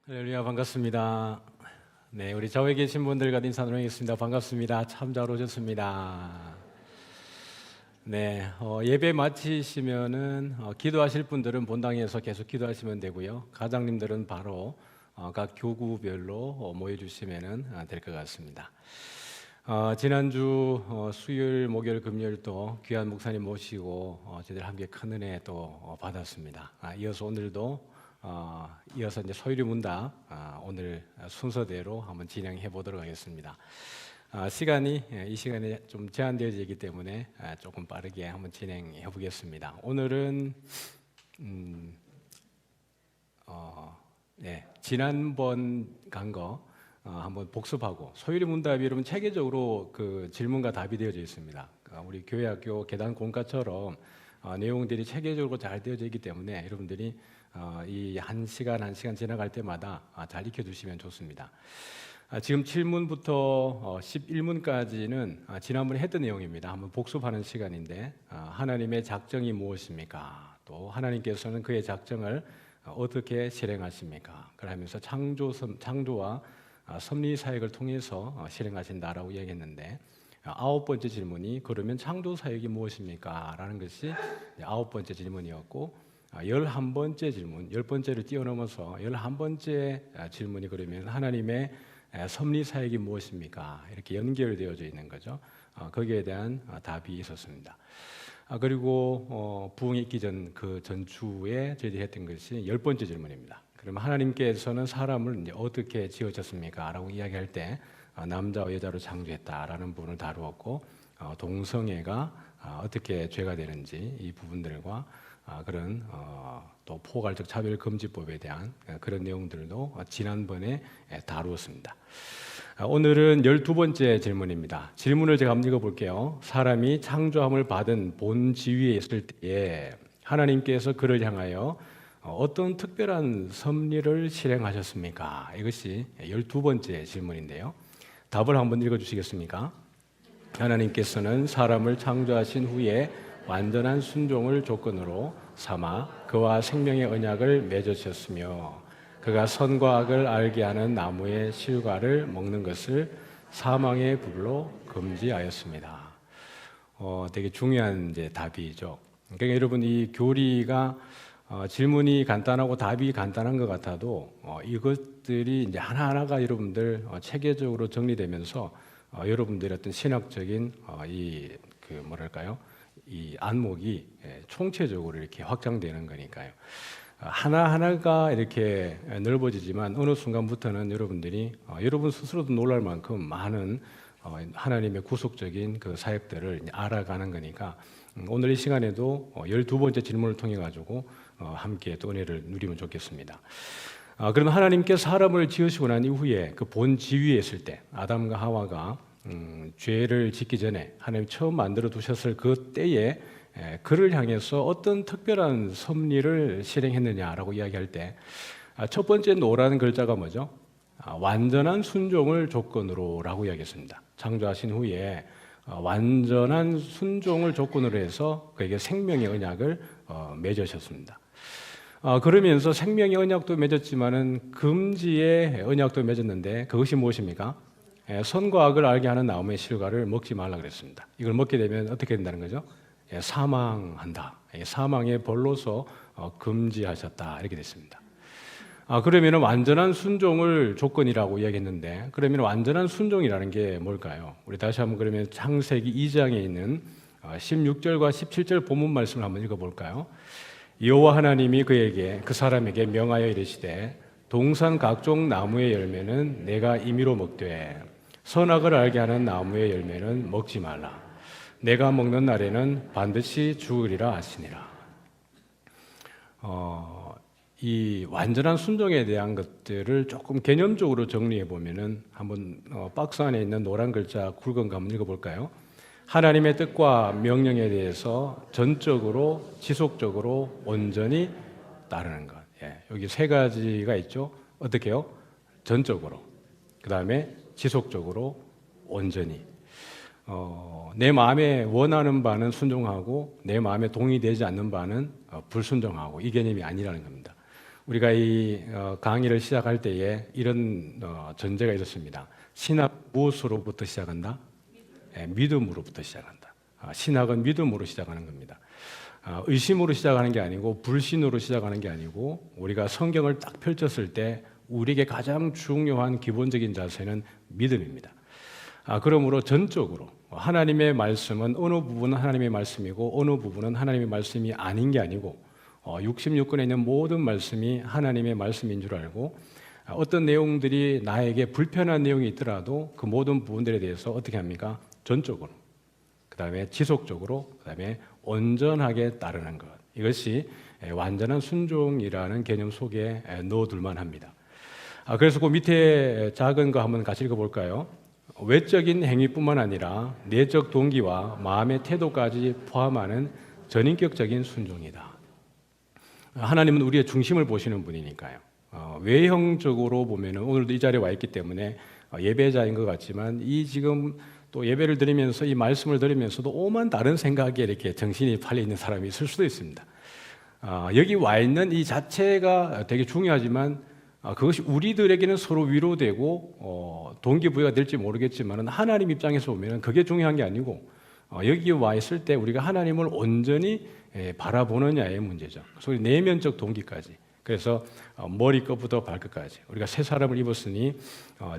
할렐루야, 반갑습니다. 네, 우리 좌우에 계신 분들과 인사 나누겠습니다. 반갑습니다. 참 잘 오셨습니다. 네, 예배 마치시면은 기도하실 분들은 본당에서 계속 기도하시면 되고요. 가장님들은 바로 각 교구별로 모여주시면은 될 것 같습니다. 지난주 수요일, 목요일, 금요일 또 귀한 목사님 모시고 저희들 함께 큰 은혜 또 받았습니다. 이어서 오늘도 이어서 이제 소유리 문답 오늘 순서대로 한번 진행해 보도록 하겠습니다. 이 시간에 좀 제한되어지기 때문에 조금 빠르게 한번 진행해 보겠습니다. 오늘은 지난번 간 거 한번 복습하고 소유리 문답이 여러분 체계적으로 그 질문과 답이 되어져 있습니다. 우리 교회학교 계단 공과처럼 내용들이 체계적으로 잘 되어져 있기 때문에 여러분들이 이 한 시간 지나갈 때마다 잘 익혀두시면 좋습니다. 지금 7문부터 11문까지는 지난번에 했던 내용입니다. 한번 복습하는 시간인데 하나님의 작정이 무엇입니까? 또 하나님께서는 그의 작정을 어떻게 실행하십니까? 그러면서 창조와 섭리 사역을 통해서 실행하신다라고 이야기했는데 9번째 질문이 그러면 창조 사역이 무엇입니까? 라는 것이 9번째 질문이었고 11번째 질문, 10번째를 뛰어넘어서 11번째 질문이 그러면 하나님의 섭리 사역이 무엇입니까? 이렇게 연결되어져 있는 거죠. 거기에 대한 답이 있었습니다. 그리고 부흥이 있기 전 그 전주에 저희들이 했던 것이 10번째 질문입니다. 그러면 하나님께서는 사람을 이제 어떻게 지으셨습니까? 라고 이야기할 때 남자와 여자로 창조했다라는 부분을 다루었고 동성애가 어떻게 죄가 되는지 이 부분들과 그런 또 포괄적 차별금지법에 대한 그런 내용들도 지난번에 다루었습니다. 오늘은 12번째 질문입니다. 질문을 제가 한번 읽어볼게요. 사람이 창조함을 받은 본 지위에 있을 때에 하나님께서 그를 향하여 어떤 특별한 섭리를 실행하셨습니까? 이것이 12번째 질문인데요. 답을 한번 읽어주시겠습니까? 하나님께서는 사람을 창조하신 후에 완전한 순종을 조건으로 삼아 그와 생명의 언약을 맺으셨으며 그가 선과 악을 알게 하는 나무의 실과를 먹는 것을 사망의 불로 금지하였습니다. 되게 중요한 이제 답이죠. 그러니까 여러분 이 교리가 질문이 간단하고 답이 간단한 것 같아도 이것들이 이제 하나하나가 여러분들 체계적으로 정리되면서 여러분들의 어떤 신학적인 이 안목이 총체적으로 이렇게 확장되는 거니까요. 하나하나가 이렇게 넓어지지만 어느 순간부터는 여러분들이 여러분 스스로도 놀랄 만큼 많은 하나님의 구속적인 그 사역들을 알아가는 거니까 오늘 이 시간에도 12번째 질문을 통해 가지고 함께 또 은혜를 누리면 좋겠습니다. 그러면 하나님께서 사람을 지으시고 난 이후에 그 본 지위에 있을 때 아담과 하와가 죄를 짓기 전에 하나님 처음 만들어 두셨을 그 때에 그를 향해서 어떤 특별한 섭리를 실행했느냐라고 이야기할 때 첫 번째 노라는 글자가 뭐죠? 완전한 순종을 조건으로라고 이야기했습니다. 창조하신 후에 완전한 순종을 조건으로 해서 그에게 생명의 언약을 맺으셨습니다. 그러면서 생명의 언약도 맺었지만은 금지의 언약도 맺었는데 그것이 무엇입니까? 선과 악을 알게 하는 나무의 실과를 먹지 말라 그랬습니다. 이걸 먹게 되면 어떻게 된다는 거죠? 사망한다. 사망의 벌로서 금지하셨다 이렇게 됐습니다. 그러면 완전한 순종을 조건이라고 이야기했는데 그러면 완전한 순종이라는 게 뭘까요? 우리 다시 한번 그러면 창세기 2장에 있는 16절과 17절 본문 말씀을 한번 읽어볼까요? 여호와 하나님이 그 사람에게 명하여 이르시되 동산 각종 나무의 열매는 내가 임의로 먹되 선악을 알게 하는 나무의 열매는 먹지 말라. 내가 먹는 날에는 반드시 죽으리라 하시니라. 이 완전한 순종에 대한 것들을 조금 개념적으로 정리해 보면은 한번 박스 안에 있는 노란 글자 굵은 거 한번 읽어볼까요? 하나님의 뜻과 명령에 대해서 전적으로 지속적으로 온전히 따르는 것. 여기 세 가지가 있죠. 어떻게요? 전적으로. 그 다음에 지속적으로 온전히. 내 마음에 원하는 바는 순종하고 내 마음에 동의되지 않는 바는 불순종하고 이 개념이 아니라는 겁니다. 우리가 이 강의를 시작할 때에 이런 전제가 있었습니다. 신학 무엇으로부터 시작한다? 믿음으로부터 시작한다. 신학은 믿음으로 시작하는 겁니다. 의심으로 시작하는 게 아니고 불신으로 시작하는 게 아니고 우리가 성경을 딱 펼쳤을 때 우리에게 가장 중요한 기본적인 자세는 믿음입니다. 그러므로 전적으로 하나님의 말씀은 어느 부분은 하나님의 말씀이고 어느 부분은 하나님의 말씀이 아닌 게 아니고 66권에 있는 모든 말씀이 하나님의 말씀인 줄 알고 어떤 내용들이 나에게 불편한 내용이 있더라도 그 모든 부분들에 대해서 어떻게 합니까? 전적으로, 그 다음에 지속적으로, 그 다음에 온전하게 따르는 것. 이것이 완전한 순종이라는 개념 속에 넣어둘만 합니다. 그래서 그 밑에 작은 거 한번 같이 읽어볼까요? 외적인 행위뿐만 아니라 내적 동기와 마음의 태도까지 포함하는 전인격적인 순종이다. 하나님은 우리의 중심을 보시는 분이니까요. 외형적으로 보면 오늘도 이 자리에 와 있기 때문에 예배자인 것 같지만 이 지금 또 예배를 드리면서 이 말씀을 들으면서도 오만 다른 생각에 이렇게 정신이 팔려 있는 사람이 있을 수도 있습니다. 여기 와 있는 이 자체가 되게 중요하지만 그것이 우리들에게는 서로 위로되고 동기부여가 될지 모르겠지만 하나님 입장에서 보면 그게 중요한 게 아니고 여기 와 있을 때 우리가 하나님을 온전히 바라보느냐의 문제죠. 소위 내면적 동기까지. 그래서 머리끝부터 발끝까지 우리가 새 사람을 입었으니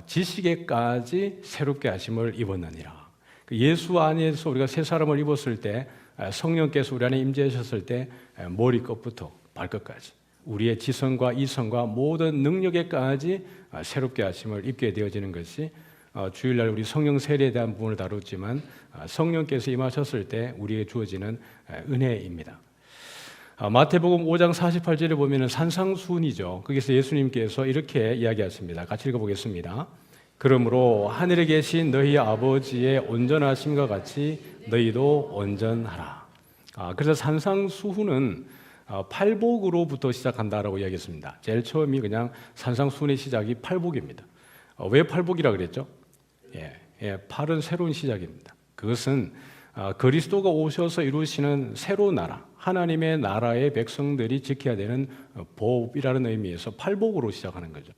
지식에까지 새롭게 하심을 입었느니라. 예수 안에서 우리가 새 사람을 입었을 때 성령께서 우리 안에 임재하셨을 때 머리끝부터 발끝까지 우리의 지성과 이성과 모든 능력에까지 새롭게 하심을 입게 되어지는 것이 주일날 우리 성령 세례에 대한 부분을 다뤘지만 성령께서 임하셨을 때 우리에게 주어지는 은혜입니다. 마태복음 5장 48절에 보면 산상수훈이죠. 거기서 예수님께서 이렇게 이야기하십니다. 같이 읽어보겠습니다. 그러므로 하늘에 계신 너희 아버지의 온전하심과 같이 너희도 온전하라. 그래서 산상수훈은 팔복으로부터 시작한다라고 이야기했습니다. 제일 처음이 그냥 산상수훈의 시작이 팔복입니다. 왜 팔복이라 그랬죠? 팔은 새로운 시작입니다. 그것은 그리스도가 오셔서 이루시는 새로운 나라, 하나님의 나라의 백성들이 지켜야 되는 법이라는 의미에서 팔복으로 시작하는 거죠.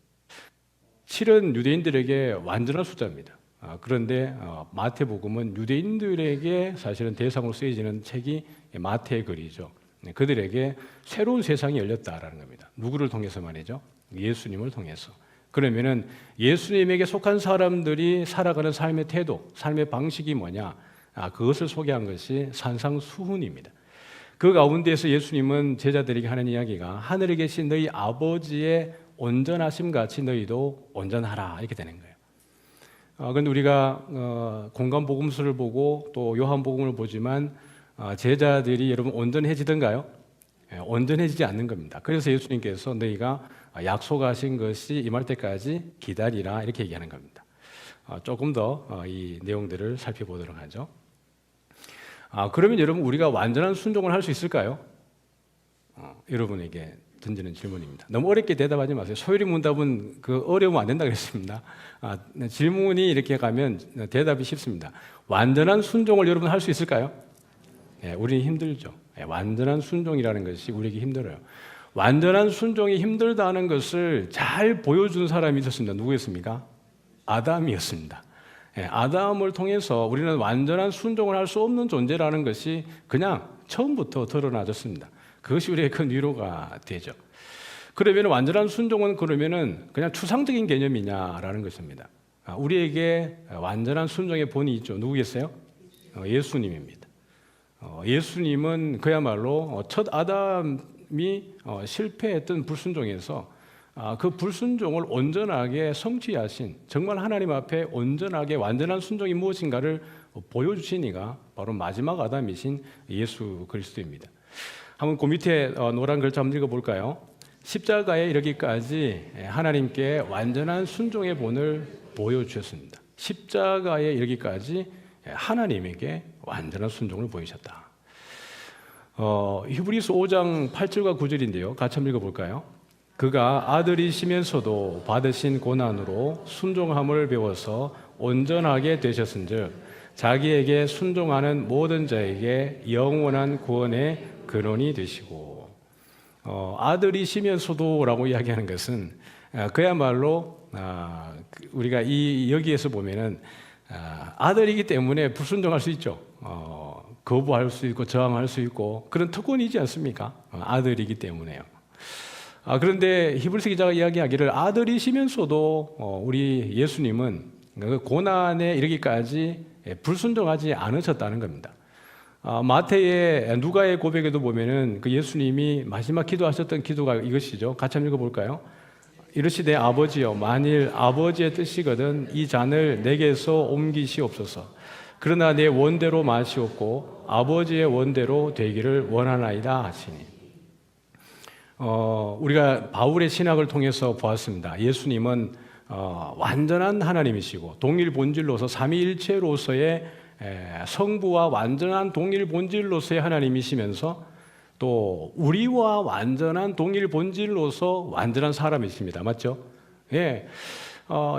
7은 유대인들에게 완전한 숫자입니다. 그런데 마태복음은 유대인들에게 사실은 대상으로 쓰여지는 책이 마태의 글이죠. 그들에게 새로운 세상이 열렸다라는 겁니다. 누구를 통해서 말이죠? 예수님을 통해서. 그러면은 예수님에게 속한 사람들이 살아가는 삶의 태도, 삶의 방식이 뭐냐? 그것을 소개한 것이 산상수훈입니다. 그 가운데에서 예수님은 제자들에게 하는 이야기가 하늘에 계신 너희 아버지의 온전하심 같이 너희도 온전하라 이렇게 되는 거예요. 그런데 우리가 공간복음서를 보고 또 요한복음을 보지만 제자들이 여러분 온전해지던가요? 온전해지지 않는 겁니다. 그래서 예수님께서 너희가 약속하신 것이 임할 때까지 기다리라 이렇게 얘기하는 겁니다. 조금 더 이 내용들을 살펴보도록 하죠. 그러면 여러분 우리가 완전한 순종을 할 수 있을까요? 여러분에게 던지는 질문입니다. 너무 어렵게 대답하지 마세요. 소요리 문답은 어려우면 안 된다 그랬습니다. 질문이 이렇게 가면 대답이 쉽습니다. 완전한 순종을 여러분 할 수 있을까요? 우리는 힘들죠. 완전한 순종이라는 것이 우리에게 힘들어요. 완전한 순종이 힘들다는 것을 잘 보여준 사람이 있었습니다. 누구였습니까? 아담이었습니다. 아담을 통해서 우리는 완전한 순종을 할 수 없는 존재라는 것이 그냥 처음부터 드러나졌습니다. 그것이 우리의 큰 위로가 되죠. 그러면 완전한 순종은 그러면은 그냥 추상적인 개념이냐라는 것입니다. 우리에게 완전한 순종의 본이 있죠. 누구겠어요? 예수님입니다. 예수님은 그야말로 첫 아담이 실패했던 불순종에서 그 불순종을 온전하게 성취하신 정말 하나님 앞에 온전하게 완전한 순종이 무엇인가를 보여주신 이가 바로 마지막 아담이신 예수 그리스도입니다. 한번 그 밑에 노란 글자 한번 읽어볼까요? 십자가에 이르기까지 하나님께 완전한 순종의 본을 보여주셨습니다. 십자가에 이르기까지 하나님에게 완전한 순종을 보이셨다. 히브리서 5장 8절과 9절인데요. 같이 한번 읽어볼까요? 그가 아들이시면서도 받으신 고난으로 순종함을 배워서 온전하게 되셨은즉 자기에게 순종하는 모든 자에게 영원한 구원의 근원이 되시고 아들이시면서도라고 이야기하는 것은 그야말로 우리가 여기에서 보면은 아들이기 때문에 불순종할 수 있죠. 거부할 수 있고 저항할 수 있고 그런 특권이지 않습니까? 아들이기 때문에요. 그런데 히브리서 기자가 이야기하기를 아들이시면서도 우리 예수님은 그 고난에 이르기까지 불순종하지 않으셨다는 겁니다. 마태의 누가의 고백에도 보면은 그 예수님이 마지막 기도하셨던 기도가 이것이죠. 같이 한번 읽어볼까요? 이르시되 아버지여 만일 아버지의 뜻이거든 이 잔을 내게서 옮기시옵소서. 그러나 내 원대로 마시옵고 아버지의 원대로 되기를 원하나이다 하시니. 우리가 바울의 신학을 통해서 보았습니다. 예수님은 완전한 하나님이시고 동일 본질로서 삼위일체로서의 성부와 완전한 동일 본질로서의 하나님이시면서 또 우리와 완전한 동일 본질로서 완전한 사람이십니다. 맞죠? 예.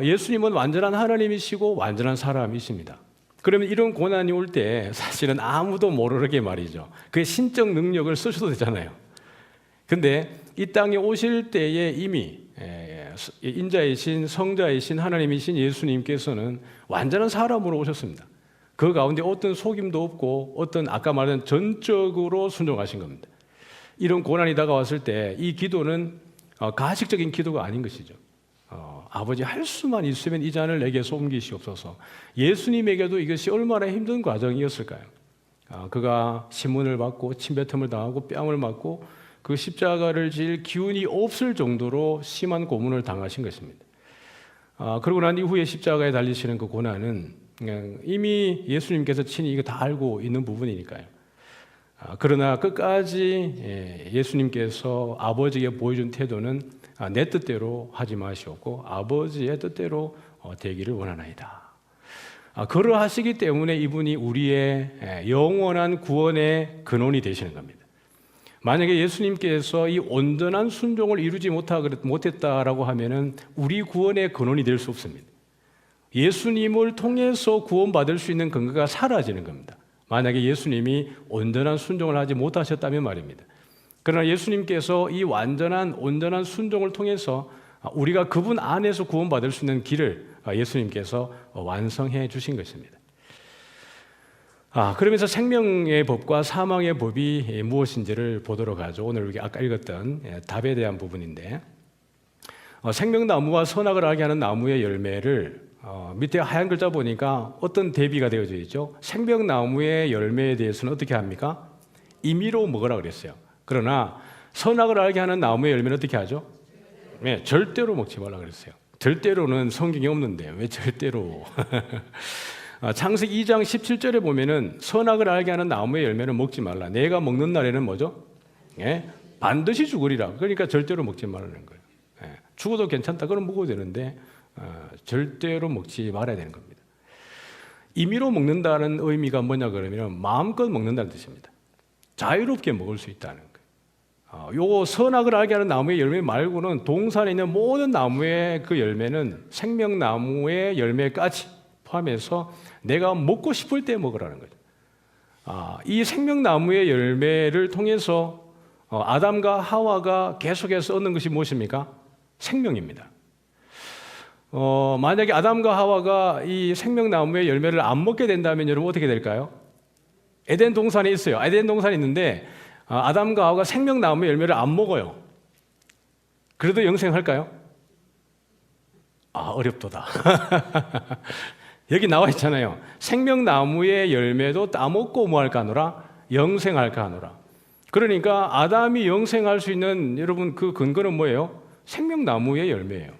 예수님은 완전한 하나님이시고 완전한 사람이십니다. 그러면 이런 고난이 올 때 사실은 아무도 모르게 말이죠. 그 신적 능력을 쓰셔도 되잖아요. 근데 이 땅에 오실 때에 이미 인자이신 성자이신 하나님이신 예수님께서는 완전한 사람으로 오셨습니다. 그 가운데 어떤 속임도 없고 어떤 아까 말한 전적으로 순종하신 겁니다. 이런 고난이 다가왔을 때 이 기도는 가식적인 기도가 아닌 것이죠. 아버지 할 수만 있으면 이 잔을 내게서 옮기시옵소서. 예수님에게도 이것이 얼마나 힘든 과정이었을까요? 그가 신문을 받고 침뱉음을 당하고 뺨을 맞고 그 십자가를 질 기운이 없을 정도로 심한 고문을 당하신 것입니다. 그러고 난 이후에 십자가에 달리시는 그 고난은 이미 예수님께서 친히 이거 다 알고 있는 부분이니까요. 그러나 끝까지 예수님께서 아버지에게 보여준 태도는 내 뜻대로 하지 마시옵고 아버지의 뜻대로 되기를 원하나이다. 그러하시기 때문에 이분이 우리의 영원한 구원의 근원이 되시는 겁니다. 만약에 예수님께서 이 온전한 순종을 이루지 못했다라고 하면은 우리 구원의 근원이 될 수 없습니다. 예수님을 통해서 구원받을 수 있는 근거가 사라지는 겁니다. 만약에 예수님이 온전한 순종을 하지 못하셨다면 말입니다. 그러나 예수님께서 이 온전한 순종을 통해서 우리가 그분 안에서 구원받을 수 있는 길을 예수님께서 완성해 주신 것입니다. 그러면서 생명의 법과 사망의 법이 무엇인지를 보도록 하죠. 오늘 아까 읽었던 답에 대한 부분인데 생명나무와 선악을 알게 하는 나무의 열매를 밑에 하얀 글자 보니까 어떤 대비가 되어져 있죠. 생명나무의 열매에 대해서는 어떻게 합니까? 임의로 먹으라 그랬어요. 그러나 선악을 알게 하는 나무의 열매는 어떻게 하죠? 네, 절대로 먹지 말라 그랬어요. 절대로는 성경에 없는데 왜 절대로? 창세기 2장 17절에 보면은 선악을 알게 하는 나무의 열매는 먹지 말라. 내가 먹는 날에는 뭐죠? 예? 반드시 죽으리라. 그러니까 절대로 먹지 말라는 거예요. 예. 죽어도 괜찮다. 그럼 먹어도 되는데 절대로 먹지 말아야 되는 겁니다. 임의로 먹는다는 의미가 뭐냐 그러면 마음껏 먹는다는 뜻입니다. 자유롭게 먹을 수 있다는 거예요. 요 선악을 알게 하는 나무의 열매 말고는 동산에 있는 모든 나무의 그 열매는 생명나무의 열매까지 포함해서 내가 먹고 싶을 때 먹으라는 거죠. 이 생명나무의 열매를 통해서 아담과 하와가 계속해서 얻는 것이 무엇입니까? 생명입니다. 만약에 아담과 하와가 이 생명나무의 열매를 안 먹게 된다면 여러분 어떻게 될까요? 에덴 동산에 있어요. 에덴 동산에 있는데 아담과 하와가 생명나무의 열매를 안 먹어요. 그래도 영생할까요? 어렵도다. 여기 나와 있잖아요. 생명나무의 열매도 따먹고 뭐할까 하노라? 영생할까 하노라. 그러니까 아담이 영생할 수 있는 여러분 그 근거는 뭐예요? 생명나무의 열매예요.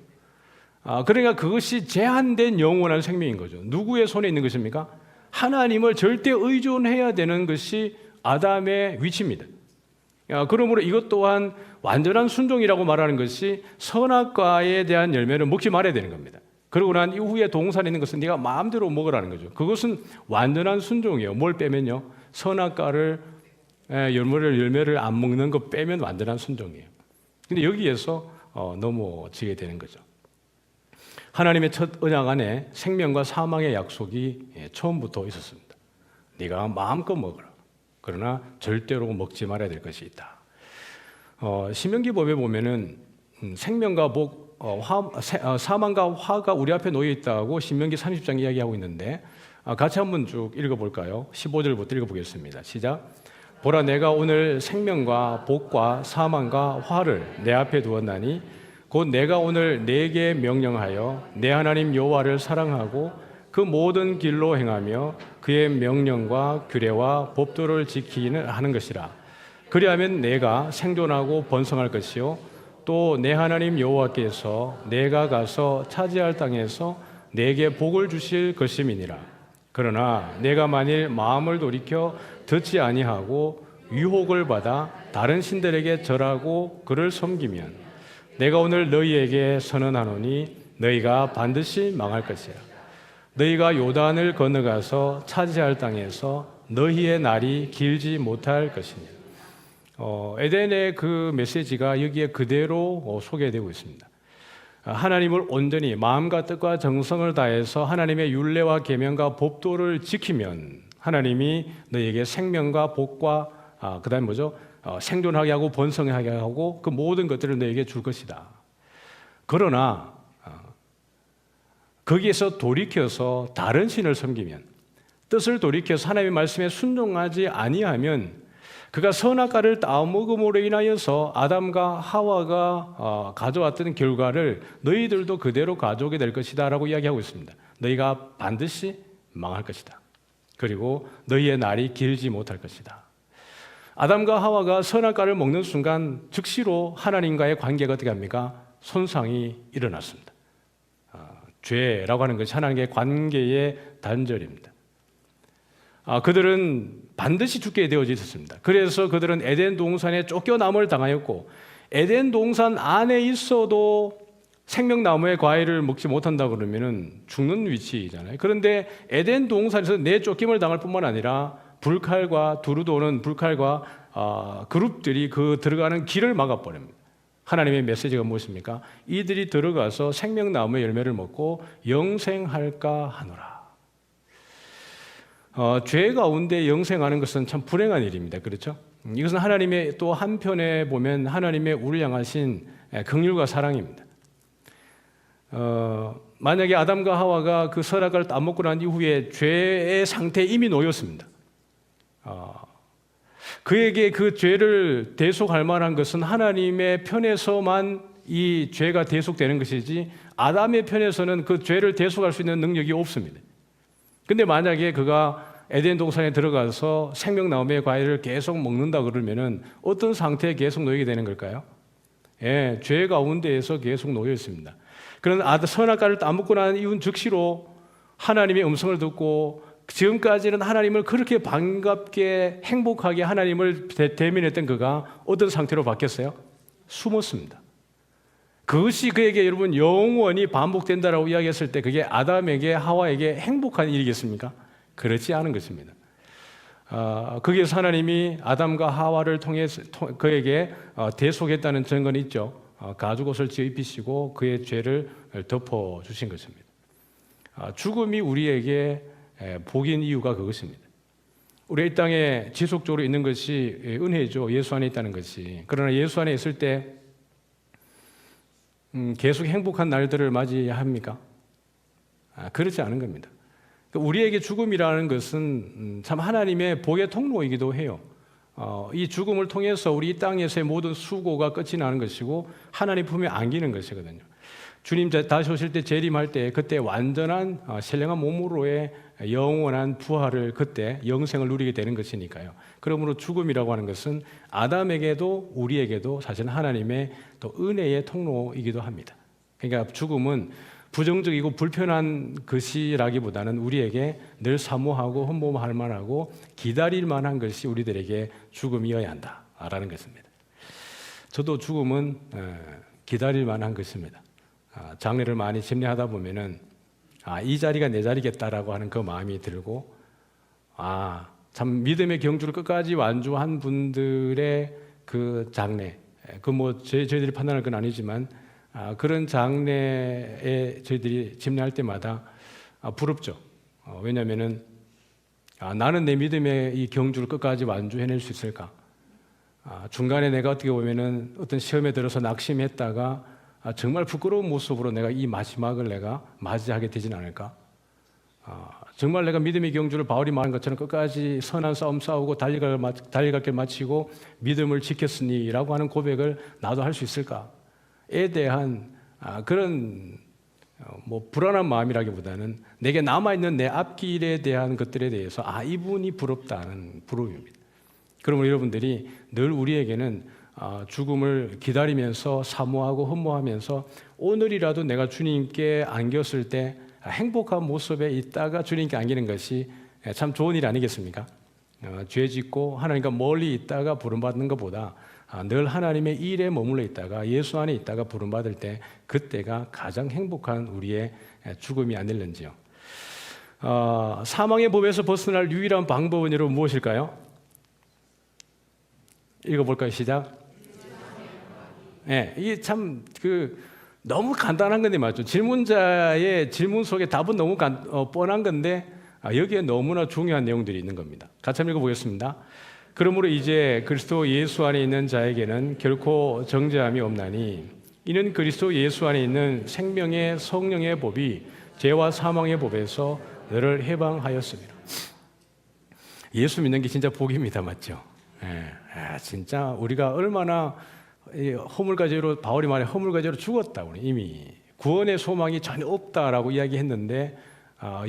그러니까 그것이 제한된 영원한 생명인 거죠. 누구의 손에 있는 것입니까? 하나님을 절대 의존해야 되는 것이 아담의 위치입니다. 그러므로 이것 또한 완전한 순종이라고 말하는 것이 선악과에 대한 열매를 먹지 말아야 되는 겁니다. 그러고 난 이후에 동산에 있는 것은 네가 마음대로 먹으라는 거죠. 그것은 완전한 순종이에요. 뭘 빼면요? 선악과를 열매를 안 먹는 거 빼면 완전한 순종이에요. 근데 여기에서 넘어지게 되는 거죠. 하나님의 첫 언약 안에 생명과 사망의 약속이 처음부터 있었습니다. 네가 마음껏 먹어라. 그러나 절대로 먹지 말아야 될 것이 있다. 신명기법에 보면은 생명과 복, 사망과 화가 우리 앞에 놓여 있다고 신명기 30장 이야기하고 있는데 같이 한번 쭉 읽어볼까요? 15절부터 읽어보겠습니다. 시작. 보라, 내가 오늘 생명과 복과 사망과 화를 내 앞에 두었나니 곧 내가 오늘 네게 명령하여 내 하나님 여호와를 사랑하고 그 모든 길로 행하며 그의 명령과 규례와 법도를 지키는 하는 것이라. 그리하면 내가 생존하고 번성할 것이요 또 내 하나님 여호와께서 내가 가서 차지할 땅에서 내게 복을 주실 것임이니라. 그러나 내가 만일 마음을 돌이켜 듣지 아니하고 유혹을 받아 다른 신들에게 절하고 그를 섬기면 내가 오늘 너희에게 선언하노니 너희가 반드시 망할 것이라. 너희가 요단을 건너가서 차지할 땅에서 너희의 날이 길지 못할 것이니라. 에덴의 그 메시지가 여기에 그대로 소개되고 있습니다. 하나님을 온전히 마음과 뜻과 정성을 다해서 하나님의 율례와 계명과 법도를 지키면 하나님이 너희에게 생명과 복과 그다음에 뭐죠? 생존하게 하고 번성하게 하고 그 모든 것들을 너희에게 줄 것이다. 그러나 거기에서 돌이켜서 다른 신을 섬기면, 뜻을 돌이켜서 하나님의 말씀에 순종하지 아니하면 그가 선악과를 따먹음으로 인하여서 아담과 하와가 가져왔던 결과를 너희들도 그대로 가져오게 될 것이다 라고 이야기하고 있습니다. 너희가 반드시 망할 것이다. 그리고 너희의 날이 길지 못할 것이다. 아담과 하와가 선악과를 먹는 순간 즉시로 하나님과의 관계가 어떻게 합니까? 손상이 일어났습니다. 죄라고 하는 것이 하나님과의 관계의 단절입니다. 그들은 반드시 죽게 되어져 있었습니다. 그래서 그들은 에덴 동산에 쫓겨남을 당하였고 에덴 동산 안에 있어도 생명나무의 과일을 먹지 못한다 그러면은 죽는 위치잖아요. 그런데 에덴 동산에서 내쫓김을 당할 뿐만 아니라 불칼과 두루도 오는 불칼과 그룹들이 그 들어가는 길을 막아버립니다. 하나님의 메시지가 무엇입니까? 이들이 들어가서 생명나무의 열매를 먹고 영생할까 하노라. 죄 가운데 영생하는 것은 참 불행한 일입니다. 그렇죠? 이것은 하나님의 또 한편에 보면 하나님의 우리를 향하신 긍휼과 사랑입니다. 만약에 아담과 하와가 그 선악과를 따먹고 난 이후에 죄의 상태에 이미 놓였습니다. 그에게 그 죄를 대속할 만한 것은 하나님의 편에서만 이 죄가 대속되는 것이지 아담의 편에서는 그 죄를 대속할 수 있는 능력이 없습니다. 근데 만약에 그가 에덴 동산에 들어가서 생명나무의 과일을 계속 먹는다 그러면은 어떤 상태에 계속 놓이게 되는 걸까요? 예, 죄 가운데에서 계속 놓여 있습니다. 그런 선악과를 따먹고 난 이후 즉시로 하나님의 음성을 듣고 지금까지는 하나님을 그렇게 반갑게 행복하게 하나님을 대면했던 그가 어떤 상태로 바뀌었어요? 숨었습니다. 그것이 그에게 여러분 영원히 반복된다라고 이야기했을 때 그게 아담에게 하와에게 행복한 일이겠습니까? 그렇지 않은 것입니다. 거기에서 하나님이 아담과 하와를 통해서 그에게 대속했다는 증거는 있죠. 가죽옷을 지어 입히시고 그의 죄를 덮어주신 것입니다. 죽음이 우리에게 복인 이유가 그것입니다. 우리 이 땅에 지속적으로 있는 것이 은혜죠. 예수 안에 있다는 것이. 그러나 예수 안에 있을 때 계속 행복한 날들을 맞이합니까? 그렇지 않은 겁니다. 우리에게 죽음이라는 것은 참 하나님의 복의 통로이기도 해요. 이 죽음을 통해서 우리 이 땅에서의 모든 수고가 끝이 나는 것이고 하나님 품에 안기는 것이거든요. 주님 다시 오실 때 재림할 때 그때 완전한 신령한 몸으로의 영원한 부활을 그때 영생을 누리게 되는 것이니까요. 그러므로 죽음이라고 하는 것은 아담에게도 우리에게도 사실 하나님의 또 은혜의 통로이기도 합니다. 그러니까 죽음은 부정적이고 불편한 것이라기보다는 우리에게 늘 사모하고 흠모할 만하고 기다릴 만한 것이 우리들에게 죽음이어야 한다라는 것입니다. 저도 죽음은 기다릴 만한 것입니다. 장례를 많이 집례하다 보면은 이 자리가 내 자리겠다라고 하는 그 마음이 들고 참 믿음의 경주를 끝까지 완주한 분들의 그 장례 그 뭐 저희들이 판단할 건 아니지만 그런 장례에 저희들이 집례할 때마다 부럽죠. 왜냐하면은 나는 내 믿음의 이 경주를 끝까지 완주해낼 수 있을까? 중간에 내가 어떻게 보면은 어떤 시험에 들어서 낙심했다가 정말 부끄러운 모습으로 내가 이 마지막을 내가 맞이하게 되진 않을까? 정말 내가 믿음의 경주를 바울이 말한 것처럼 끝까지 선한 싸움 싸우고 달려갈 길 마치고 믿음을 지켰으니라고 하는 고백을 나도 할 수 있을까에 대한 그런 불안한 마음이라기보다는 내게 남아있는 내 앞길에 대한 것들에 대해서 이분이 부럽다는 부러움입니다. 그러므로 여러분들이 늘 우리에게는 죽음을 기다리면서 사모하고 흠모하면서 오늘이라도 내가 주님께 안겼을 때 행복한 모습에 있다가 주님께 안기는 것이 참 좋은 일 아니겠습니까? 죄 짓고 하나님과 멀리 있다가 부름받는 것보다 늘 하나님의 일에 머물러 있다가 예수 안에 있다가 부름받을 때 그때가 가장 행복한 우리의 죽음이 아닐는지요. 사망의 법에서 벗어날 유일한 방법은 여러분 무엇일까요? 읽어볼까요? 시작. 이게 참 너무 간단한 건데 맞죠? 질문자의 질문 속에 답은 너무 뻔한 건데 여기에 너무나 중요한 내용들이 있는 겁니다. 같이 한번 읽어보겠습니다. 그러므로 이제 그리스도 예수 안에 있는 자에게는 결코 정죄함이 없나니 이는 그리스도 예수 안에 있는 생명의 성령의 법이 죄와 사망의 법에서 너를 해방하였습니다. 예수 믿는 게 진짜 복입니다. 맞죠? 진짜 우리가 얼마나 허물과제로 바울이 말해 허물과제로 죽었다고 이미 구원의 소망이 전혀 없다라고 이야기했는데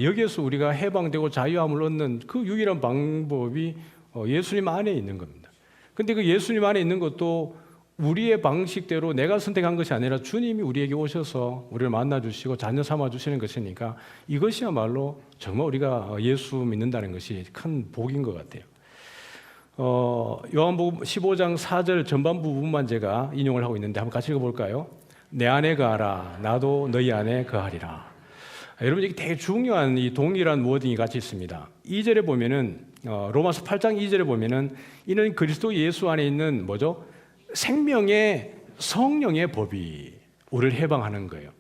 여기에서 우리가 해방되고 자유함을 얻는 그 유일한 방법이 예수님 안에 있는 겁니다. 근데 그 예수님 안에 있는 것도 우리의 방식대로 내가 선택한 것이 아니라 주님이 우리에게 오셔서 우리를 만나주시고 자녀 삼아주시는 것이니까 이것이야말로 정말 우리가 예수 믿는다는 것이 큰 복인 것 같아요. 요한복음 15장 4절 전반 부분만 제가 인용을 하고 있는데 한번 같이 읽어볼까요? 내 안에 거하라 나도 너희 안에 거하리라. 여러분 이게 되게 중요한 이 동일한 워딩이 같이 있습니다. 2절에 보면은 로마서 8장 2절에 보면은 이는 그리스도 예수 안에 있는 뭐죠? 생명의 성령의 법이 우리를 해방하는 거예요.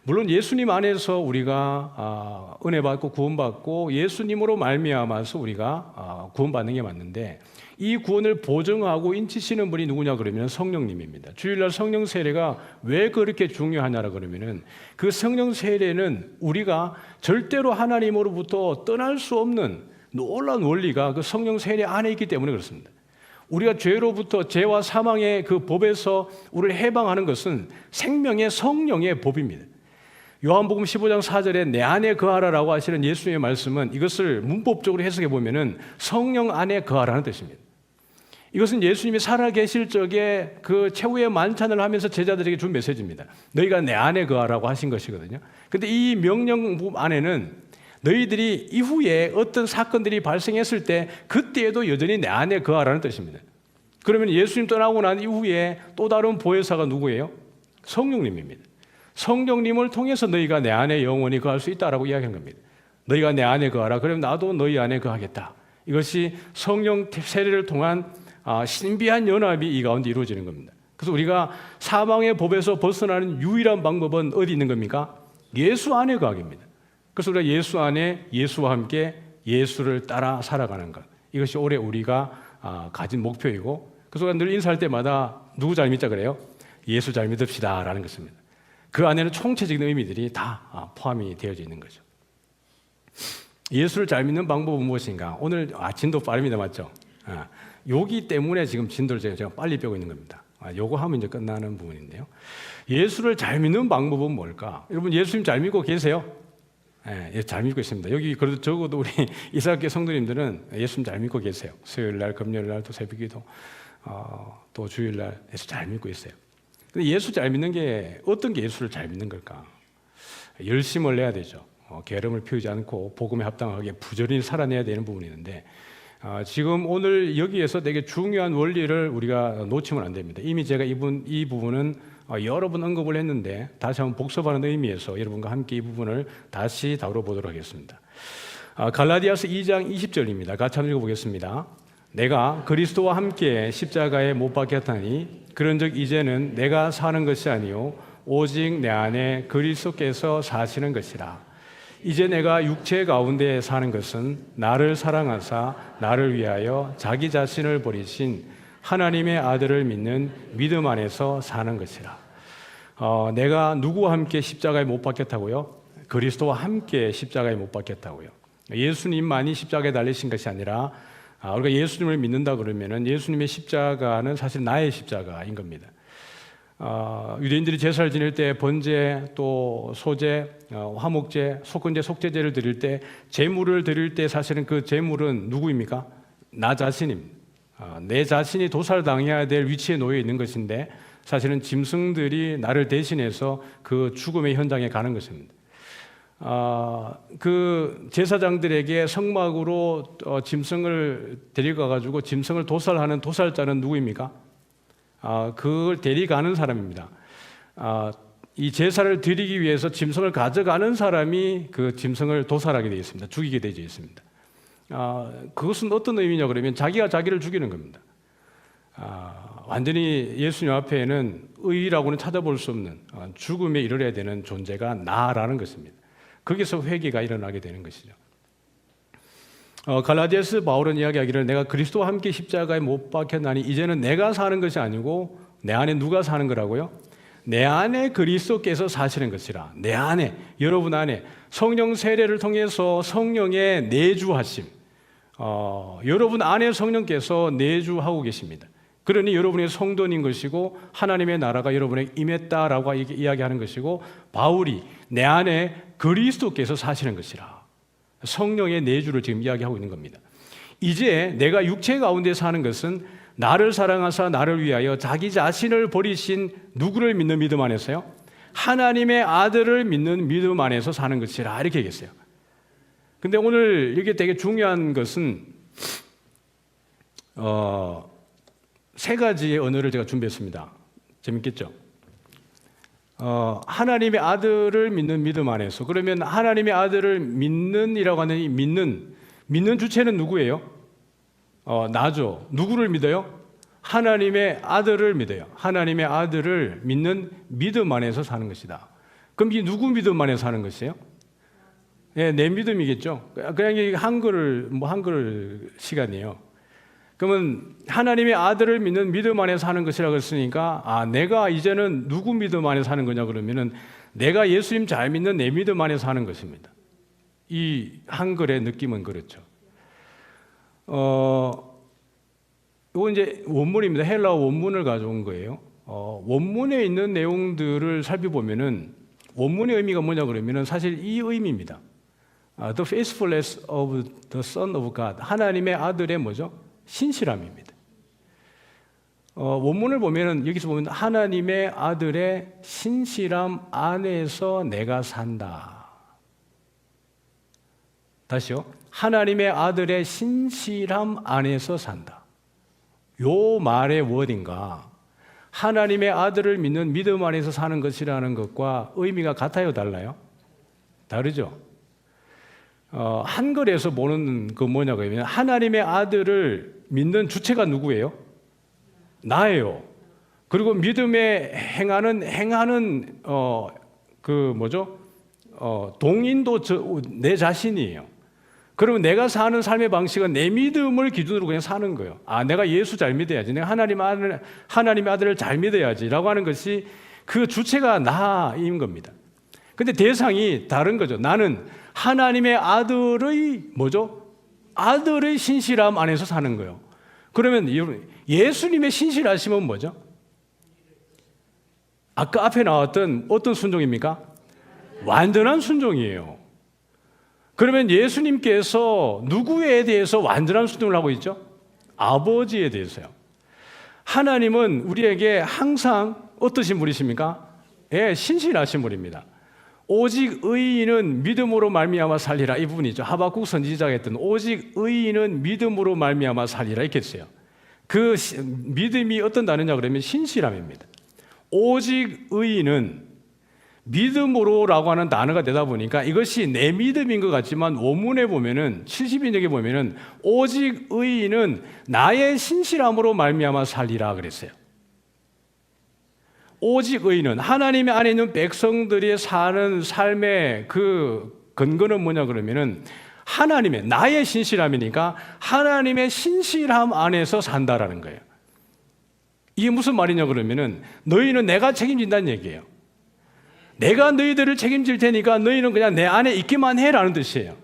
물론 예수님 안에서 우리가 은혜 받고 구원받고 예수님으로 말미암아서 우리가 구원받는 게 맞는데 이 구원을 보증하고 인치시는 분이 누구냐 그러면 성령님입니다. 주일날 성령 세례가 왜 그렇게 중요하냐라 그러면은 그 성령 세례는 우리가 절대로 하나님으로부터 떠날 수 없는 놀라운 원리가 그 성령 세례 안에 있기 때문에 그렇습니다. 우리가 죄로부터 죄와 사망의 그 법에서 우리를 해방하는 것은 생명의 성령의 법입니다. 요한복음 15장 4절에 내 안에 거하라라고 하시는 예수님의 말씀은 이것을 문법적으로 해석해 보면은 성령 안에 거하라는 뜻입니다. 이것은 예수님이 살아계실 적에 그 최후의 만찬을 하면서 제자들에게 준 메시지입니다. 너희가 내 안에 거하라고 하신 것이거든요. 근데 이 명령 안에는 너희들이 이후에 어떤 사건들이 발생했을 때 그때에도 여전히 내 안에 거하라는 뜻입니다. 그러면 예수님 떠나고 난 이후에 또 다른 보혜사가 누구예요? 성령님입니다. 성령님을 통해서 너희가 내 안에 영원히 거할 수 있다라고 이야기한 겁니다. 너희가 내 안에 거하라. 그러면 나도 너희 안에 거하겠다. 이것이 성령 세례를 통한 신비한 연합이 이 가운데 이루어지는 겁니다. 그래서 우리가 사망의 법에서 벗어나는 유일한 방법은 어디 있는 겁니까? 예수 안에 거하기입니다. 그래서 우리가 예수 안에 예수와 함께 예수를 따라 살아가는 것. 이것이 올해 우리가 가진 목표이고 그래서 우리가 늘 인사할 때마다 누구 잘 믿자 그래요? 예수 잘 믿읍시다 라는 것입니다. 그 안에는 총체적인 의미들이 다 포함이 되어져 있는 거죠. 예수를 잘 믿는 방법은 무엇인가? 오늘 진도 빠릅니다. 맞죠? 여기 때문에 지금 진도를 제가 빨리 빼고 있는 겁니다. 요거 하면 이제 끝나는 부분인데요. 예수를 잘 믿는 방법은 뭘까? 여러분 예수님 잘 믿고 계세요? 잘 믿고 있습니다. 여기 그래도 적어도 우리 이사학교 성도님들은 예수님 잘 믿고 계세요. 수요일날, 금요일날, 또 새벽기도, 또 주일날 예수 잘 믿고 있어요. 근데 예수 잘 믿는 게 어떤 게 예수를 잘 믿는 걸까? 열심을 내야 되죠. 게으름을 피우지 않고 복음에 합당하게 부지런히 살아내야 되는 부분이 있는데 지금 오늘 여기에서 되게 중요한 원리를 우리가 놓치면 안 됩니다. 이미 제가 이 부분은 여러 번 언급을 했는데 다시 한번 복습하는 의미에서 여러분과 함께 이 부분을 다시 다뤄보도록 하겠습니다. 갈라디아서 2장 20절입니다. 같이 한번 읽어보겠습니다. 내가 그리스도와 함께 십자가에 못 박혔다니 그런즉 이제는 내가 사는 것이 아니요 오직 내 안에 그리스도께서 사시는 것이라. 이제 내가 육체 가운데 사는 것은 나를 사랑하사 나를 위하여 자기 자신을 버리신 하나님의 아들을 믿는 믿음 안에서 사는 것이라. 내가 누구와 함께 십자가에 못 박혔다고요? 그리스도와 함께 십자가에 못 박혔다고요. 예수님만이 십자가에 달리신 것이 아니라 우리가 예수님을 믿는다 그러면은 예수님의 십자가는 사실 나의 십자가인 겁니다. 유대인들이 제사를 지낼 때 번제, 또 소제, 화목제, 속건제, 속죄제를 드릴 때 제물을 드릴 때 사실은 그 제물은 누구입니까? 나 자신입니다. 내 자신이 도살당해야 될 위치에 놓여 있는 것인데 사실은 짐승들이 나를 대신해서 그 죽음의 현장에 가는 것입니다. 그 제사장들에게 성막으로 짐승을 데리고 가지고 짐승을 도살하는 도살자는 누구입니까? 그걸 데리가는 사람입니다. 이 제사를 드리기 위해서 짐승을 가져가는 사람이 그 짐승을 도살하게 되어 있습니다. 죽이게 되어 있습니다. 그것은 어떤 의미냐 그러면 자기가 자기를 죽이는 겁니다. 완전히 예수님 앞에는 의라고는 찾아볼 수 없는 죽음에 이르러야 되는 존재가 나라는 것입니다. 거기서 회개가 일어나게 되는 것이죠. 갈라디아서 바울은 이야기하기를 내가 그리스도와 함께 십자가에 못 박혔나니 이제는 내가 사는 것이 아니고 내 안에 누가 사는 거라고요? 내 안에 그리스도께서 사시는 것이라. 내 안에, 여러분 안에 성령 세례를 통해서 성령의 내주하심, 여러분 안에 성령께서 내주하고 계십니다. 그러니 여러분의 성도인 것이고 하나님의 나라가 여러분에게 임했다라고 이야기하는 것이고, 바울이 내 안에 그리스도께서 사시는 것이라, 성령의 내주를 지금 이야기하고 있는 겁니다. 이제 내가 육체 가운데 사는 것은 나를 사랑하사 나를 위하여 자기 자신을 버리신 누구를 믿는 믿음 안에서요? 하나님의 아들을 믿는 믿음 안에서 사는 것이라, 이렇게 얘기했어요. 근데 오늘 이게 되게 중요한 것은 세 가지의 언어를 제가 준비했습니다. 재밌겠죠? 하나님의 아들을 믿는 믿음 안에서, 그러면 하나님의 아들을 믿는이라고 하는 이 믿는 주체는 누구예요? 나죠. 누구를 믿어요? 하나님의 아들을 믿어요. 하나님의 아들을 믿는 믿음 안에서 사는 것이다. 그럼 이 누구 믿음 안에서 사는 것이에요? 네, 내 믿음이겠죠. 그냥 이 한글 시간이에요. 그러면 하나님의 아들을 믿는 믿음 안에 사는 것이라고 했으니까, 내가 이제는 누구 믿음 안에 사는 거냐 그러면은 내가 예수님 잘 믿는 내 믿음 안에 사는 것입니다. 이 한글의 느낌은 그렇죠. 이거 이제 원문입니다. 헬라어 원문을 가져온 거예요. 원문에 있는 내용들을 살펴보면은 원문의 의미가 뭐냐 그러면은 사실 이 의미입니다. The faithfulness of the Son of God. 하나님의 아들의 뭐죠? 신실함입니다. 원문을 보면은 여기서 보면 하나님의 아들의 신실함 안에서 내가 산다. 다시요. 하나님의 아들의 신실함 안에서 산다. 요 말의 워딩과 하나님의 아들을 믿는 믿음 안에서 사는 것이라는 것과 의미가 같아요, 달라요? 다르죠? 한글에서 보는 그 뭐냐고 하면 하나님의 아들을 믿는 주체가 누구예요? 나예요. 그리고 믿음에 행하는 그 뭐죠? 동인도 내 자신이에요. 그러면 내가 사는 삶의 방식은 내 믿음을 기준으로 그냥 사는 거예요. 내가 예수 잘 믿어야지. 내가 하나님의 아들을 잘 믿어야지라고 하는 것이 그 주체가 나인 겁니다. 근데 대상이 다른 거죠. 나는 하나님의 아들의 뭐죠? 아들의 신실함 안에서 사는 거예요. 그러면 예수님의 신실하심은 뭐죠? 아까 앞에 나왔던 어떤 순종입니까? 완전한 순종이에요. 그러면 예수님께서 누구에 대해서 완전한 순종을 하고 있죠? 아버지에 대해서요. 하나님은 우리에게 항상 어떠신 분이십니까? 신실하신 분입니다. 오직 의인은 믿음으로 말미암아 살리라, 이 부분이죠. 하박국 선지자가 했던 오직 의인은 믿음으로 말미암아 살리라, 이렇게 했어요. 그 믿음이 어떤 단어냐 그러면 신실함입니다. 오직 의인은 믿음으로라고 하는 단어가 되다 보니까 이것이 내 믿음인 것 같지만 원문에 보면은 70인역에 보면은 오직 의인은 나의 신실함으로 말미암아 살리라 그랬어요. 오직 의인은 하나님의 안에 있는 백성들이 사는 삶의 그 근거는 뭐냐 그러면은 하나님의 나의 신실함이니까 하나님의 신실함 안에서 산다라는 거예요. 이게 무슨 말이냐 그러면은 너희는 내가 책임진다는 얘기예요. 내가 너희들을 책임질 테니까 너희는 그냥 내 안에 있기만 해라는 뜻이에요.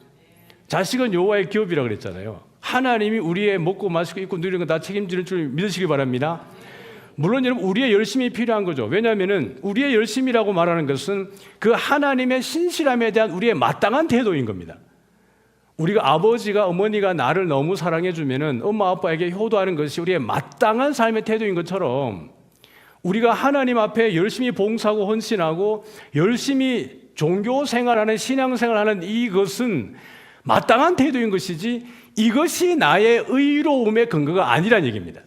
자식은 여호와의 기업이라고 그랬잖아요. 하나님이 우리의 먹고 마시고 입고 누리는 거 다 책임지는 줄 믿으시기 바랍니다. 물론 여러분 우리의 열심이 필요한 거죠. 왜냐하면은 우리의 열심이라고 말하는 것은 그 하나님의 신실함에 대한 우리의 마땅한 태도인 겁니다. 우리가 아버지가 어머니가 나를 너무 사랑해 주면은 엄마 아빠에게 효도하는 것이 우리의 마땅한 삶의 태도인 것처럼 우리가 하나님 앞에 열심히 봉사하고 헌신하고 열심히 종교 생활하는 신앙 생활하는 이것은 마땅한 태도인 것이지 이것이 나의 의로움의 근거가 아니란 얘기입니다.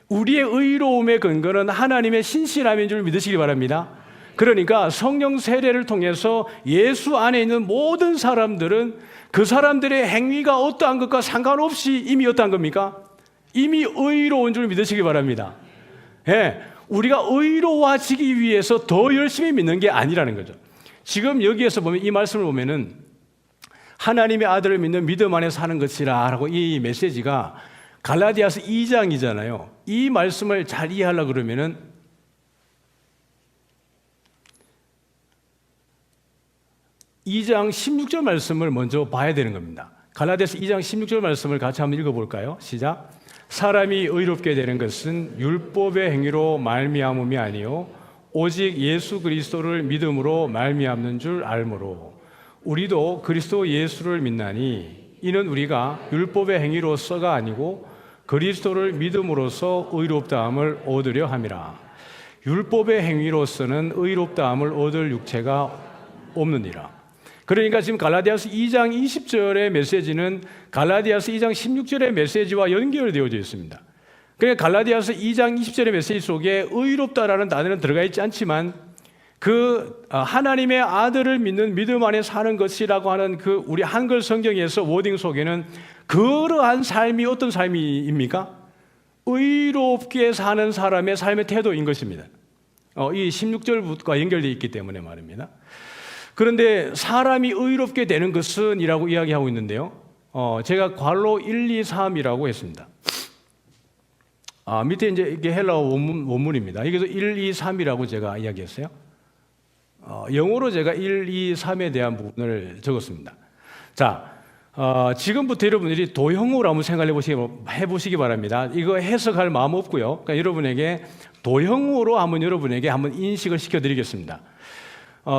우리의 의로움의 근거는 하나님의 신실함인 줄 믿으시기 바랍니다. 그러니까 성령 세례를 통해서 예수 안에 있는 모든 사람들은 그 사람들의 행위가 어떠한 것과 상관없이 이미 어떠한 겁니까? 이미 의로운 줄 믿으시기 바랍니다. 예, 우리가 의로워지기 위해서 더 열심히 믿는 게 아니라는 거죠. 지금 여기에서 보면 이 말씀을 보면은 하나님의 아들을 믿는 믿음 안에 사는 것이라 라고 이 메시지가 갈라디아서 2장이잖아요. 이 말씀을 잘 이해하려고 그러면은 2장 16절 말씀을 먼저 봐야 되는 겁니다. 갈라디아서 2장 16절 말씀을 같이 한번 읽어볼까요? 시작. 사람이 의롭게 되는 것은 율법의 행위로 말미암음이 아니요 오직 예수 그리스도를 믿음으로 말미암는 줄 알므로 우리도 그리스도 예수를 믿나니 이는 우리가 율법의 행위로서가 아니고 그리스도를 믿음으로써 의롭다함을 얻으려 함이라. 율법의 행위로서는 의롭다함을 얻을 육체가 없느니라. 그러니까 지금 갈라디아서 2장 20절의 메시지는 갈라디아서 2장 16절의 메시지와 연결되어져 있습니다. 그러니까 갈라디아서 2장 20절의 메시지 속에 의롭다라는 단어는 들어가 있지 않지만 그 하나님의 아들을 믿는 믿음 안에 사는 것이라고 하는 그 우리 한글 성경에서 워딩 속에는 그러한 삶이 어떤 삶입니까? 의롭게 사는 사람의 삶의 태도인 것입니다. 이 16절과 연결되어 있기 때문에 말입니다. 그런데 사람이 의롭게 되는 것은 이라고 이야기하고 있는데요. 제가 괄호 1, 2, 3이라고 했습니다. 밑에 이제 이게 헬라어 원문입니다. 여기서 1, 2, 3이라고 제가 이야기했어요. 영어로 제가 1, 2, 3에 대한 부분을 적었습니다. 자, 지금부터 여러분들이 도형으로 한번 생각해 보시기 바랍니다. 이거 해석할 마음 없고요. 그러니까 여러분에게 도형으로 한번 여러분에게 한번 인식을 시켜드리겠습니다.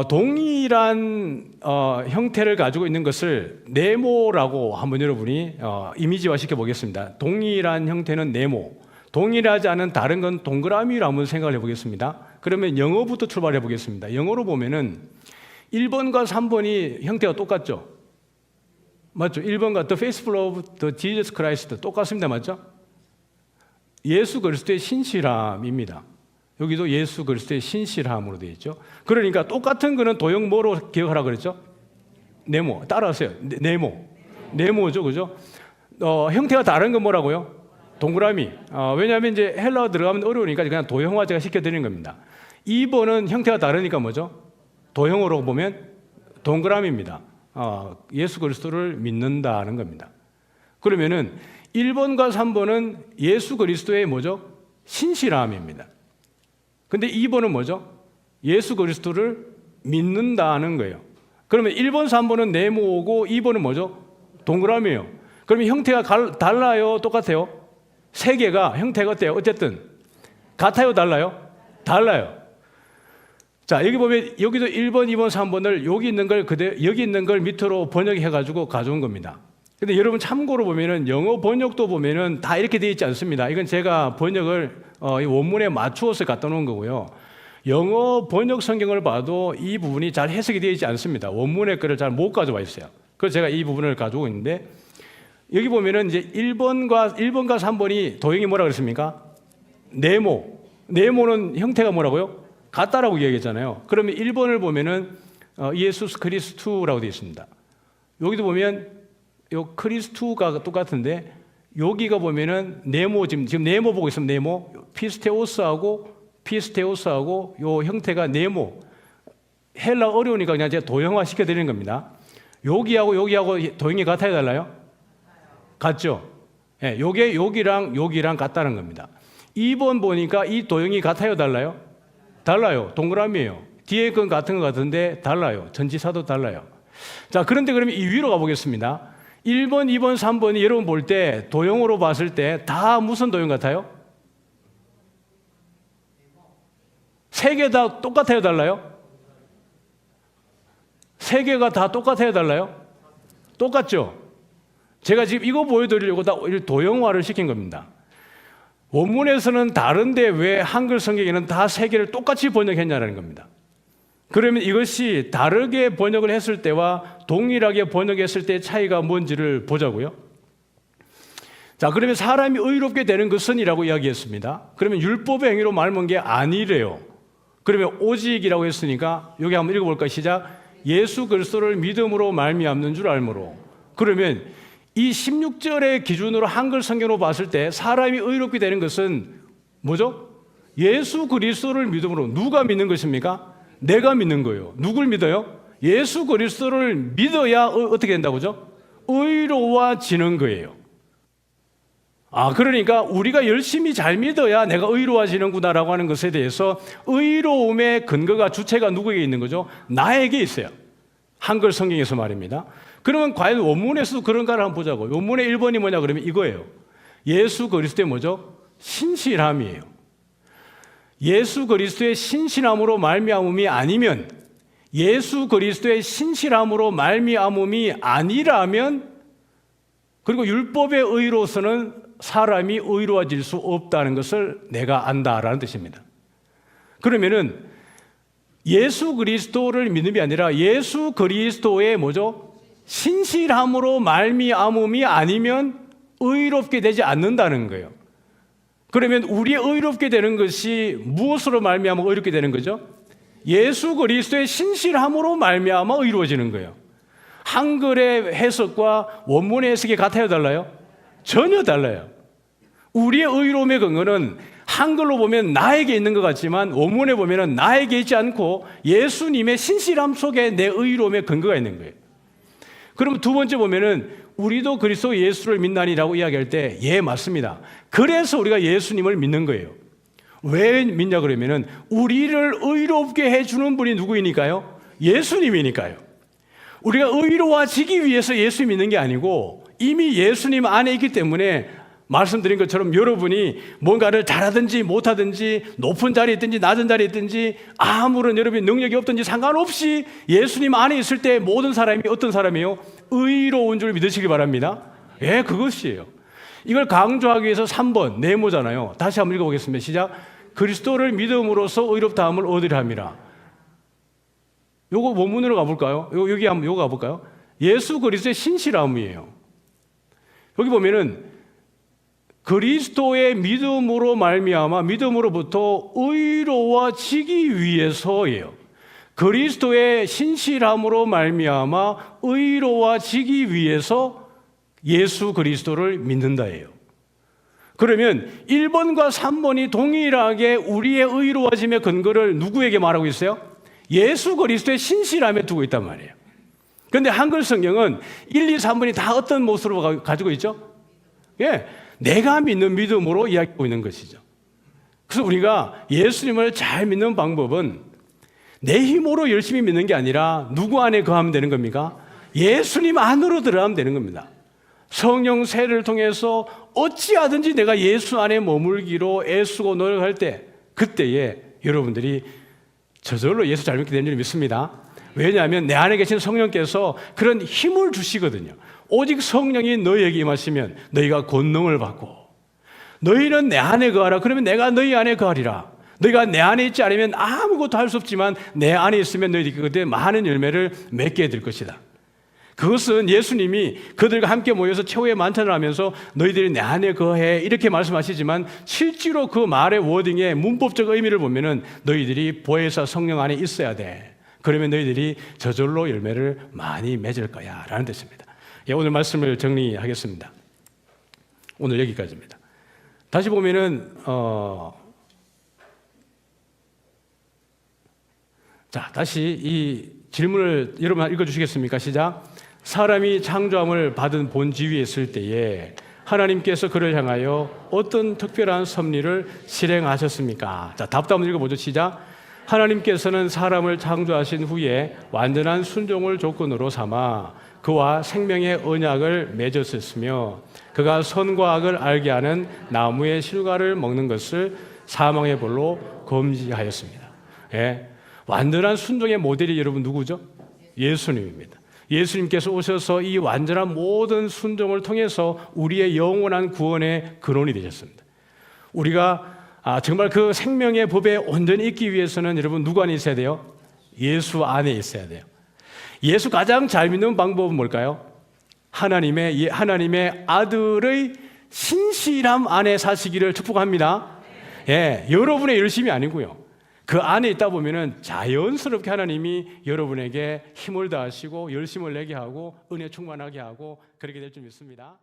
동일한 형태를 가지고 있는 것을 네모라고 한번 여러분이 이미지화 시켜보겠습니다. 동일한 형태는 네모, 동일하지 않은 다른 건 동그라미로 한번 생각을 해보겠습니다. 그러면 영어부터 출발해 보겠습니다. 영어로 보면은 1번과 3번이 형태가 똑같죠? 맞죠? 1번과 The Faithful of the Jesus Christ 똑같습니다. 맞죠? 예수 그리스도의 신실함입니다. 여기도 예수 그리스도의 신실함으로 되어 있죠. 그러니까 똑같은 거는 도형 뭐로 기억하라 그랬죠? 네모. 따라하세요. 네모. 네모죠. 그죠? 형태가 다른 건 뭐라고요? 동그라미. 왜냐하면 이제 헬라어 들어가면 어려우니까 그냥 도형화 제가 시켜드리는 겁니다. 2번은 형태가 다르니까 뭐죠? 도형으로 보면 동그라미입니다. 예수 그리스도를 믿는다는 겁니다. 그러면은 1번과 3번은 예수 그리스도의 뭐죠? 신실함입니다. 근데 2번은 뭐죠? 예수 그리스도를 믿는다는 거예요. 그러면 1번, 3번은 네모고 2번은 뭐죠? 동그라미예요. 그러면 형태가 달라요? 똑같아요? 세 개가 형태가 어때요? 어쨌든 같아요? 달라요? 달라요. 자, 여기 보면 여기도 1번, 2번, 3번을 여기 있는 걸 그대로 여기 있는 걸 밑으로 번역해 가지고 가져온 겁니다. 근데 여러분 참고로 보면은 영어 번역도 보면은 다 이렇게 되어 있지 않습니다. 이건 제가 번역을 원문에 맞추어서 갖다 놓은 거고요. 영어 번역 성경을 봐도 이 부분이 잘 해석이 되어 있지 않습니다. 원문의 글을 잘 못 가져와 있어요. 그래서 제가 이 부분을 가지고 있는데 여기 보면은 이제 1번과 3번이 도형이 뭐라 그랬습니까? 네모. 네모는 형태가 뭐라고요? 같다라고 이야기했잖아요. 그러면 1번을 보면은 예수 그리스도라고 되어 있습니다. 여기도 보면 요 크리스투가 똑같은데 여기가 보면은 네모 지금 네모 보고 있으면 네모 피스테오스하고 요 형태가 네모. 헬라 어려우니까 그냥 제가 도형화 시켜드리는 겁니다. 여기하고 도형이 같아요, 달라요? 같죠? 예, 요게 여기랑 같다는 겁니다. 2번 보니까 이 도형이 같아요, 달라요? 달라요. 동그라미예요. 뒤에 건 같은 것 같은데 달라요. 전치사도 달라요. 자, 그런데 그러면 이 위로 가보겠습니다. 1번, 2번, 3번이 여러분 볼 때 도형으로 봤을 때 다 무슨 도형 같아요? 세 개 다 똑같아요, 달라요? 세 개가 다 똑같아요, 달라요? 똑같죠? 제가 지금 이거 보여드리려고 다 도형화를 시킨 겁니다. 원문에서는 다른데 왜 한글 성경에는 다 세 개를 똑같이 번역했냐는 겁니다. 그러면 이것이 다르게 번역을 했을 때와 동일하게 번역했을 때의 차이가 뭔지를 보자고요. 자, 그러면 사람이 의롭게 되는 것은 이라고 이야기했습니다. 그러면 율법의 행위로 말하는 게 아니래요. 그러면 오직이라고 했으니까 여기 한번 읽어볼까요? 시작. 예수 그리스도를 믿음으로 말미암는 줄 알므로. 그러면 이 16절의 기준으로 한글 성경으로 봤을 때 사람이 의롭게 되는 것은 뭐죠? 예수 그리스도를 믿음으로. 누가 믿는 것입니까? 내가 믿는 거예요. 누굴 믿어요? 예수 그리스도를 믿어야 어떻게 된다고죠? 의로워지는 거예요. 아, 그러니까 우리가 열심히 잘 믿어야 내가 의로워지는구나라고 하는 것에 대해서 의로움의 근거가 주체가 누구에게 있는 거죠? 나에게 있어요. 한글 성경에서 말입니다. 그러면 과연 원문에서도 그런가를 한번 보자고. 원문의 1번이 뭐냐 그러면 이거예요. 예수 그리스도의 뭐죠? 신실함이에요. 예수 그리스도의 신실함으로 말미암음이 아니면, 예수 그리스도의 신실함으로 말미암음이 아니라면, 그리고 율법의 의로서는 사람이 의로워질 수 없다는 것을 내가 안다라는 뜻입니다. 그러면은 예수 그리스도를 믿는 게 아니라 예수 그리스도의 뭐죠? 신실함으로 말미암음이 아니면 의롭게 되지 않는다는 거예요. 그러면 우리의 의롭게 되는 것이 무엇으로 말미암아 의롭게 되는 거죠? 예수 그리스도의 신실함으로 말미암아 의로워지는 거예요. 한글의 해석과 원문의 해석이 같아요, 달라요? 전혀 달라요. 우리의 의로움의 근거는 한글로 보면 나에게 있는 것 같지만 원문에 보면 나에게 있지 않고 예수님의 신실함 속에 내 의로움의 근거가 있는 거예요. 그럼 두 번째 보면은 우리도 그리스도 예수를 믿나니라고 이야기할 때 예, 맞습니다. 그래서 우리가 예수님을 믿는 거예요. 왜 믿냐 그러면은 우리를 의롭게 해주는 분이 누구이니까요? 예수님이니까요. 우리가 의로워지기 위해서 예수 믿는 게 아니고 이미 예수님 안에 있기 때문에 말씀드린 것처럼 여러분이 뭔가를 잘하든지 못하든지 높은 자리에 있든지 낮은 자리에 있든지 아무런 여러분의 능력이 없든지 상관없이 예수님 안에 있을 때 모든 사람이 어떤 사람이에요? 의로운 줄 믿으시기 바랍니다. 예, 그것이에요. 이걸 강조하기 위해서 3번 네모잖아요. 다시 한번 읽어보겠습니다. 시작. 그리스도를 믿음으로써 의롭다함을 얻으려 함이라. 요거 원문으로 가볼까요? 여기 한번 요거 가볼까요? 예수 그리스도의 신실함이에요. 여기 보면은 그리스도의 믿음으로 말미암아 믿음으로부터 의로워지기 위해서예요. 그리스도의 신실함으로 말미암아 의로워지기 위해서 예수 그리스도를 믿는다예요. 그러면 1번과 3번이 동일하게 우리의 의로워짐의 근거를 누구에게 말하고 있어요? 예수 그리스도의 신실함에 두고 있단 말이에요. 그런데 한글 성경은 1, 2, 3번이 다 어떤 모습으로 가지고 있죠? 예, 내가 믿는 믿음으로 이야기하고 있는 것이죠. 그래서 우리가 예수님을 잘 믿는 방법은 내 힘으로 열심히 믿는 게 아니라 누구 안에 거하면 되는 겁니까? 예수님 안으로 들어가면 되는 겁니다. 성령 세례를 통해서 어찌하든지 내가 예수 안에 머물기로 애쓰고 노력할 때 그때에 여러분들이 저절로 예수 잘 믿게 되는 줄 믿습니다. 왜냐하면 내 안에 계신 성령께서 그런 힘을 주시거든요. 오직 성령이 너희에게 임하시면 너희가 권능을 받고 너희는 내 안에 거하라. 그러면 내가 너희 안에 거하리라. 너희가 내 안에 있지 않으면 아무것도 할 수 없지만 내 안에 있으면 너희들이 그때 많은 열매를 맺게 될 것이다. 그것은 예수님이 그들과 함께 모여서 최후의 만찬을 하면서 너희들이 내 안에 거해 이렇게 말씀하시지만 실제로 그 말의 워딩의 문법적 의미를 보면은 너희들이 보혜사 성령 안에 있어야 돼. 그러면 너희들이 저절로 열매를 많이 맺을 거야 라는 뜻입니다. 예, 오늘 말씀을 정리하겠습니다. 오늘 여기까지입니다. 다시 보면은 자, 다시 이 질문을 여러분 읽어주시겠습니까? 시작. 사람이 창조함을 받은 본 지위에 있을 때에 하나님께서 그를 향하여 어떤 특별한 섭리를 실행하셨습니까? 자, 답도 한번 읽어보죠. 시작. 하나님께서는 사람을 창조하신 후에 완전한 순종을 조건으로 삼아 그와 생명의 언약을 맺었으며 그가 선과 악을 알게 하는 나무의 실과를 먹는 것을 사망의 벌로 금지하였습니다. 예, 완전한 순종의 모델이 여러분 누구죠? 예수님입니다. 예수님께서 오셔서 이 완전한 모든 순종을 통해서 우리의 영원한 구원의 근원이 되셨습니다. 우리가 정말 그 생명의 법에 온전히 있기 위해서는 여러분 누구 안에 있어야 돼요? 예수 안에 있어야 돼요. 예수 가장 잘 믿는 방법은 뭘까요? 하나님의 아들의 신실함 안에 사시기를 축복합니다. 예, 여러분의 열심이 아니고요. 그 안에 있다 보면은 자연스럽게 하나님이 여러분에게 힘을 다하시고 열심을 내게 하고 은혜 충만하게 하고 그렇게 될 줄 믿습니다.